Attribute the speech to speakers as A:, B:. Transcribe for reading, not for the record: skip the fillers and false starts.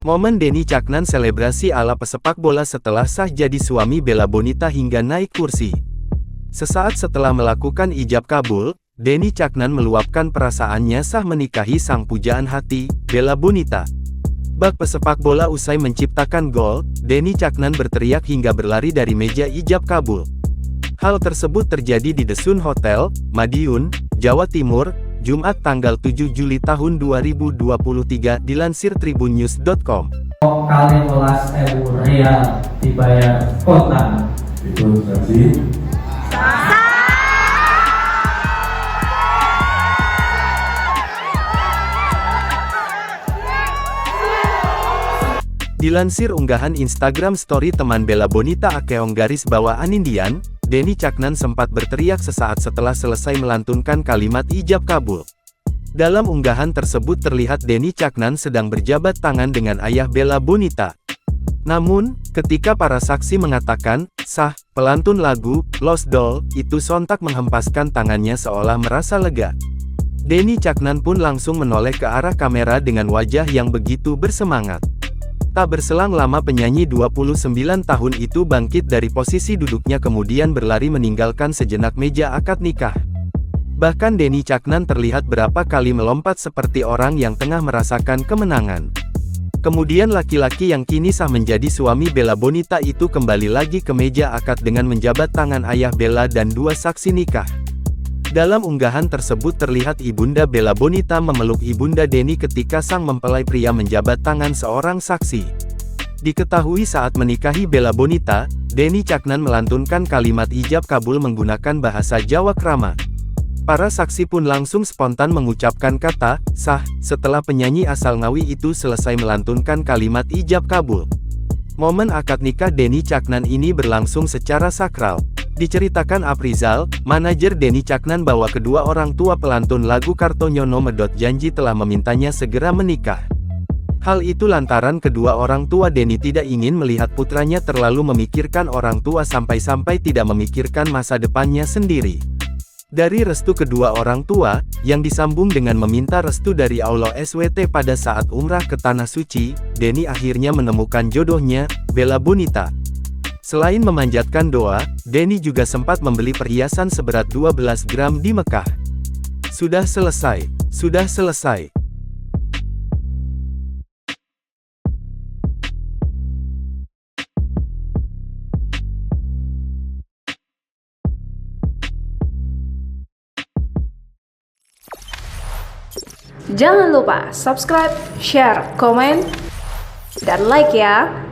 A: Momen Denny Caknan selebrasi ala pesepak bola setelah sah jadi suami Bella Bonita hingga naik kursi. Sesaat setelah melakukan ijab kabul, Denny Caknan meluapkan perasaannya sah menikahi sang pujaan hati, Bella Bonita. Bak pesepak bola usai menciptakan gol, Denny Caknan berteriak hingga berlari dari meja ijab kabul. Hal tersebut terjadi di The Sun Hotel, Madiun, Jawa Timur, Jumat tanggal 7 Juli tahun 2023, dilansir tribunnews.com.
B: Kali 15.000 real dibayar kontan.
C: Itu saksi.
A: Dilansir unggahan Instagram story teman Bella Bonita _Anindian, Denny Caknan sempat berteriak sesaat setelah selesai melantunkan kalimat ijab kabul. Dalam unggahan tersebut terlihat Denny Caknan sedang berjabat tangan dengan ayah Bella Bonita. Namun, ketika para saksi mengatakan, sah, pelantun lagu, Lost Doll, itu sontak menghempaskan tangannya seolah merasa lega. Denny Caknan pun langsung menoleh ke arah kamera dengan wajah yang begitu bersemangat. Tak berselang lama penyanyi 29 tahun itu bangkit dari posisi duduknya kemudian berlari meninggalkan sejenak meja akad nikah. Bahkan Denny Caknan terlihat berapa kali melompat seperti orang yang tengah merasakan kemenangan. Kemudian laki-laki yang kini sah menjadi suami Bella Bonita itu kembali lagi ke meja akad dengan menjabat tangan ayah Bella dan dua saksi nikah. Dalam unggahan tersebut terlihat Ibunda Bella Bonita memeluk Ibunda Denny ketika sang mempelai pria menjabat tangan seorang saksi. Diketahui saat menikahi Bella Bonita, Denny Caknan melantunkan kalimat ijab kabul menggunakan bahasa Jawa krama. Para saksi pun langsung spontan mengucapkan kata, sah, setelah penyanyi asal Ngawi itu selesai melantunkan kalimat ijab kabul. Momen akad nikah Denny Caknan ini berlangsung secara sakral. Diceritakan Aprizal, manajer Denny Caknan bahwa kedua orang tua pelantun lagu Kartonyono Medot janji telah memintanya segera menikah. Hal itu lantaran kedua orang tua Denny tidak ingin melihat putranya terlalu memikirkan orang tua sampai-sampai tidak memikirkan masa depannya sendiri. Dari restu kedua orang tua, yang disambung dengan meminta restu dari Allah SWT pada saat umrah ke Tanah Suci, Denny akhirnya menemukan jodohnya, Bella Bonita. Selain memanjatkan doa, Denny juga sempat membeli perhiasan seberat 12 gram di Mekah. Sudah selesai. Sudah selesai.
D: Jangan lupa subscribe, share, komen, dan like ya.